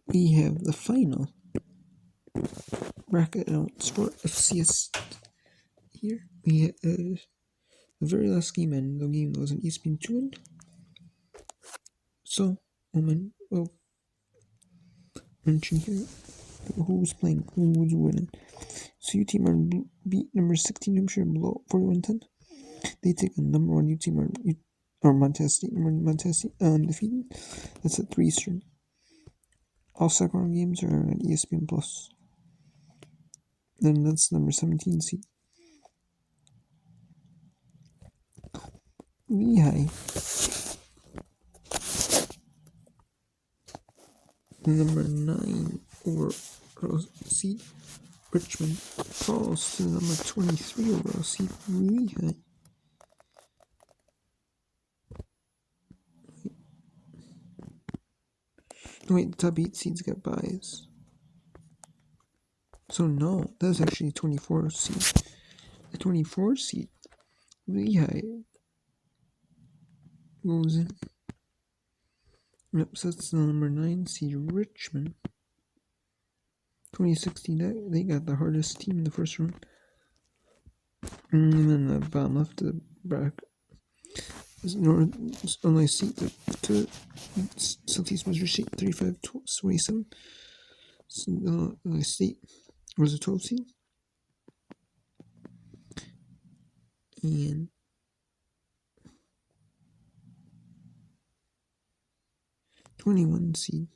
we have the final bracket announced for FCS here. We have the very last game, and the game was an ESPN 2. So, Omen will mention here who's playing, who's winning. So UT Martin beat number 16 New Hampshire below 41-10. They take on number 1 UT Martin, or Montana State, undefeated. That's at 3 Eastern. All second round games are on ESPN Plus. Then that's number 17 seed Lehigh. The number 9 overall seed Richmond falls to the number 23 overall seed Lehigh. Wait, the top 8 seeds got buys. So no, that's actually 24 seed. The 24 seed Lehigh goes in. Yep, so that's the number 9 seed Richmond. 2016, they got the hardest team in the first round. And then the bottom left of the bracket is North Illinois State to Southeast Missouri State 35-27. So Illinois State was a 12 seed. And #21 seed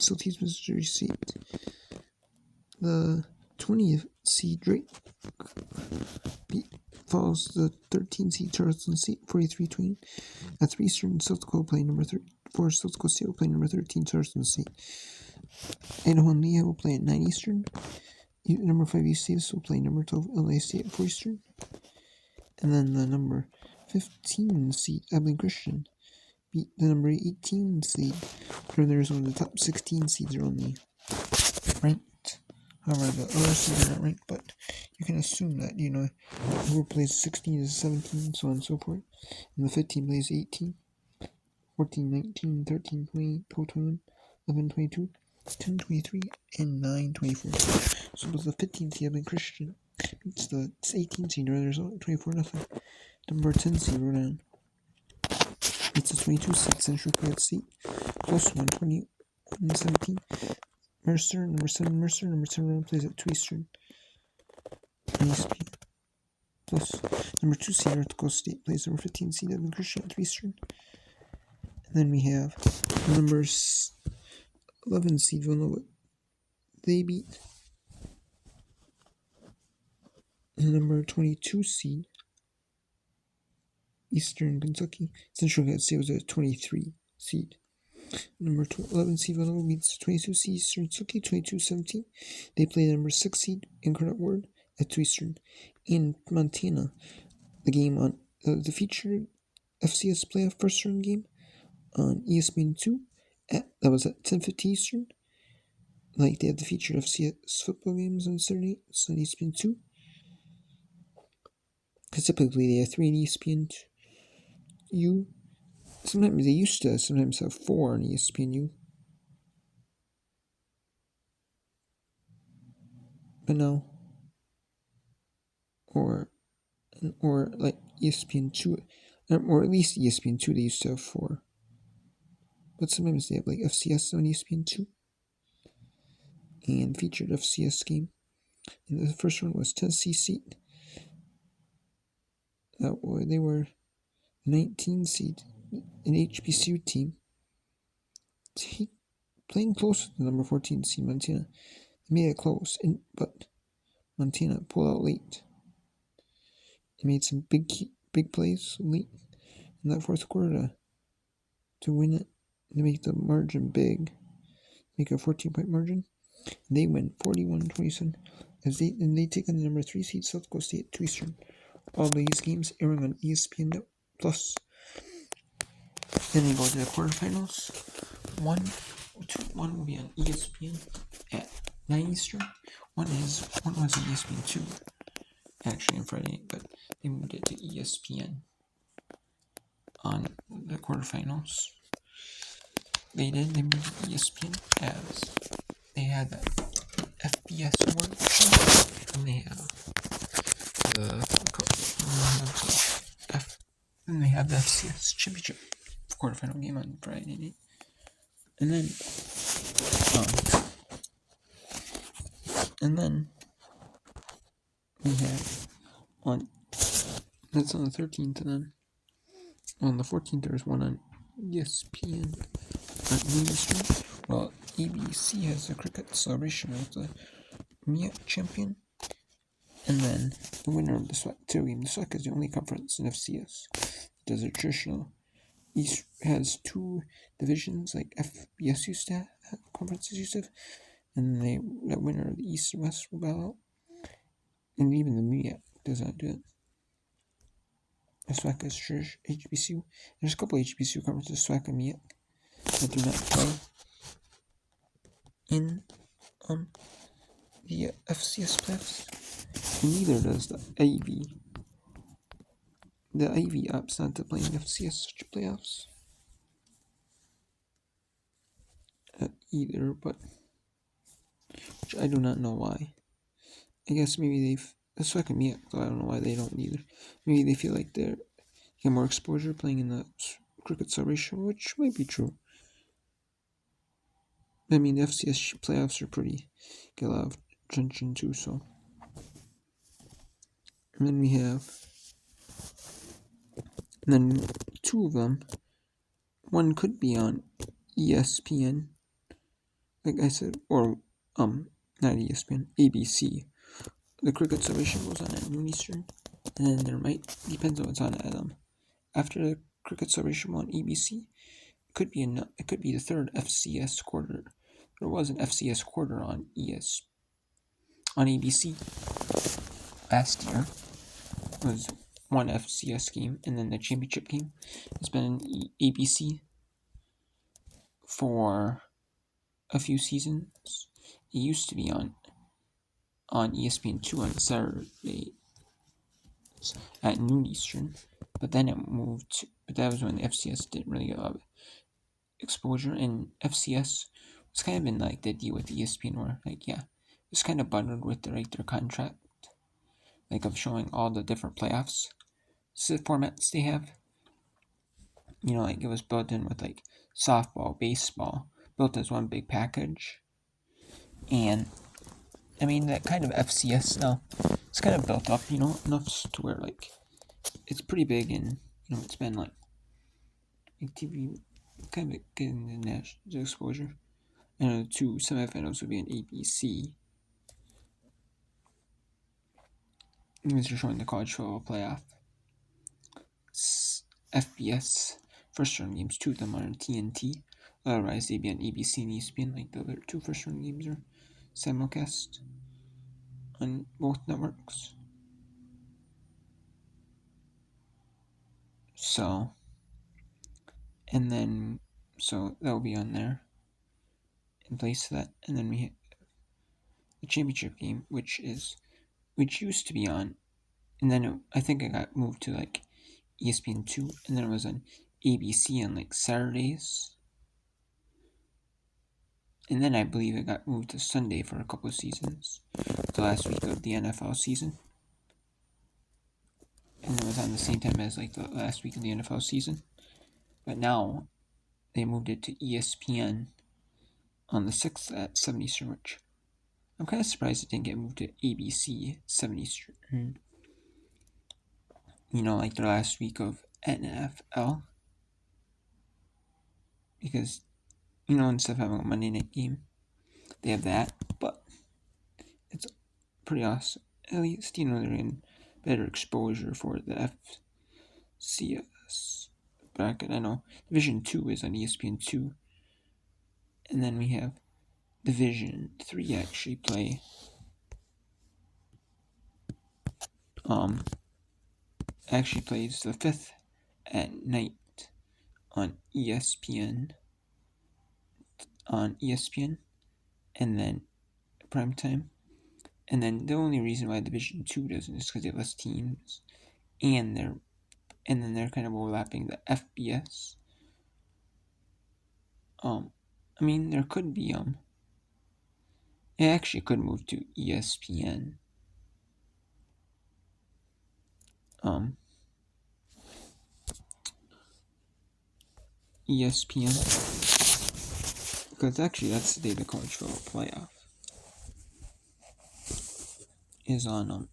Southeast Missouri State. The 20th seed Drake falls to the 13th seed Charleston State 43-20. At 3 Eastern, South Dakota playing number 4. South Dakota State will play number 13 Charleston State. Idaho and Lehigh will play at 9 Eastern. Number 5 East Davis will play number 12 Illinois State at 4 Eastern. And then the number 15 seed Abilene Christian beat the number 18 seed. There's one of the top 16 seeds are only ranked. However, the other seeds are not ranked, but you can assume that, whoever plays 16 is 17, so on and so forth. And the 15 plays 18, 14, 19, 13, 20, 12, 21, 11, 22, 10, 23, and 9, 24. So it was the 15 seed Abilene Christian beats the 18 seed, or there's 24-0. Number 10 seed Rhode Island. It's a 22 seed Central Florida State. Plus 121-17. Mercer, number 7 Mercer, number 10 Rhode Island plays at 2 Eastern. ESP. Plus number 2 seed North Dakota State plays number 15 seed Evan Christian at 3 Eastern. And then we have number 11 seed Villanova. They beat the number 22 seed Eastern Kentucky. Central Florida State was a 23 seed. Number 11 seed Villanova beats 22 seed Eastern Kentucky 22-17. They play the number 6 seed Incarnate Word at 2 Eastern. In Montana, the game on the featured FCS playoff first round game on ESPN 2 that was at 10:50 Eastern. Like they have the featured FCS football games on Saturday, it's on ESPN 2. Because typically they have 3 on ESPN U. Sometimes they used to sometimes have 4 on ESPN U. But no. Or like ESPN 2, or at least ESPN 2 they used to have 4. But sometimes they have like FCS on ESPN 2. And featured FCS game. And the first one was Tennessee State. They were 19 seed, an HBCU team. Playing close to the number 14 seed Montana. They made it close, but Montana pulled out late. They made some big plays late in that fourth quarter to win it, to make the margin big, make a 14-point margin. And they win 41-27 as they take on the number 3 seed South Dakota State at 2 Eastern. All these games airing on ESPN Plus. Then we go to the quarterfinals. One will be on ESPN at 9 Eastern. One was on ESPN 2, actually on Friday night, but they moved it to ESPN on the quarterfinals. They moved to ESPN as they had the FBS award show, and they have they have the FCS championship quarterfinal game on Friday night, and then we have that's on the 13th, and then on the 14th there's one on ESPN at noon Eastern. Well, ABC has the cricket celebration with the MEAC champion, and then the winner of the SWAC 2 game. The SWAC is the only conference in FCS that does a traditional. East has two divisions like FBS used to have, conferences used to have, and the winner of the East and West will bow out. And even the MEAC does not do it. The SWAC is HBCU. There's a couple HBCU conferences, SWAC and MEAC, that do not play in the FCS playoffs. And neither does the Ivy. The Ivy opts not to play in FCS playoffs either, but which I do not know why. I guess maybe the SWAC and MEAC, so I don't know why they don't either. Maybe they feel like they get more exposure playing in the cricket celebration, which might be true. I mean, the FCS playoffs are get a lot of attention too, so. And then we have, and then two of them, one could be on ESPN, like I said, or, not ESPN, ABC. The cricket celebration goes on at noon Eastern, and then there depends on what's on at after the cricket celebration on ABC, it could be the third FCS quarter. There was an FCS quarter on ABC last year. It was one FCS game, and then the championship game has been in ABC for a few seasons. It used to be on ESPN2 on Saturday at noon Eastern, but then it moved but that was when the FCS didn't really get a lot of exposure, and FCS was kind of in like the deal with ESPN where it was kind of bundled with their contract, of showing all the different playoffs formats they have. It was built in with softball, baseball, built as one big package. And I mean that kind of FCS now, it's kind of built up, enough to where it's pretty big, and it's been TV kind of getting the national exposure. And the two semifinals would be on ABC. These are showing the college football playoff. FBS first round games, two of them are on TNT. Otherwise, they'd be on ABC and ESPN. The other two first round games are simulcast on both networks. So that will be on there in place of that. And then we have the championship game, which used to be on, and then I think it got moved to ESPN2, and then it was on ABC on Saturdays. And then I believe it got moved to Sunday for a couple of seasons, the last week of the NFL season. And it was on the same time as the last week of the NFL season. But now they moved it to ESPN on the 6th at 7 Eastern, which I'm kind of surprised it didn't get moved to ABC 7 Eastern. Their last week of NFL. Because, instead of having a Monday night game, they have that. But it's pretty awesome. At least, they're in better exposure for the FCS bracket. I know Division 2 is on ESPN2. And then we have Division 3 actually plays the 5th at night on ESPN. And then primetime. And then the only reason why Division 2 doesn't is because they have less teams, and and then they're kind of overlapping the FBS. I mean, there could be it actually could move to ESPN. ESPN, because actually that's the day the college football playoff is on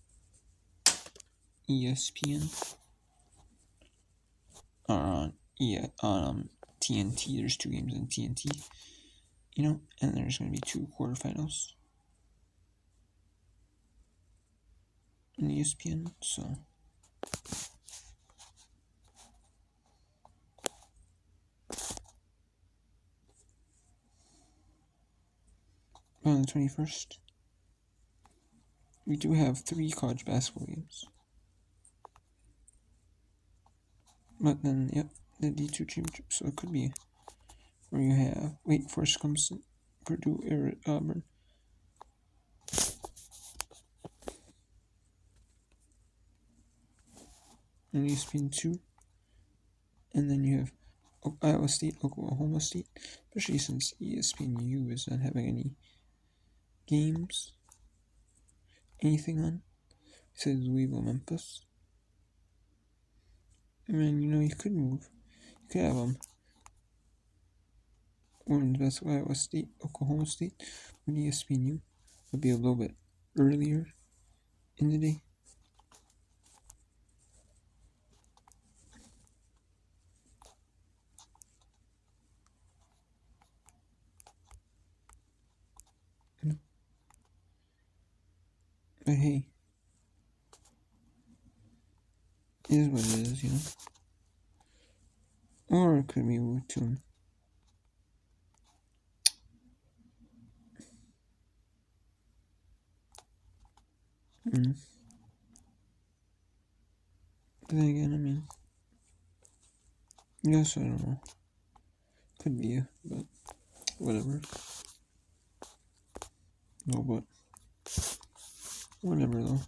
ESPN or on TNT. There's 2 games on TNT, and there's going to be 2 quarterfinals on ESPN. So on the 21st, we do have 3 college basketball games. But then, yep, the D2 championship. So it could be where you have Wake Forest, Clemson, Purdue, Auburn. And ESPN 2. And then you have Iowa State, Oklahoma State, especially since ESPNU is not having any games, anything on. It says Louisville, Memphis. And then, you could move. You could have women's basketball, Iowa State, Oklahoma State, with ESPNU. Would be a little bit earlier in the day. But hey, it is what it is, Or it could be moved to But then again, I mean, yes, I don't know. Could be, but whatever. No, but whatever though.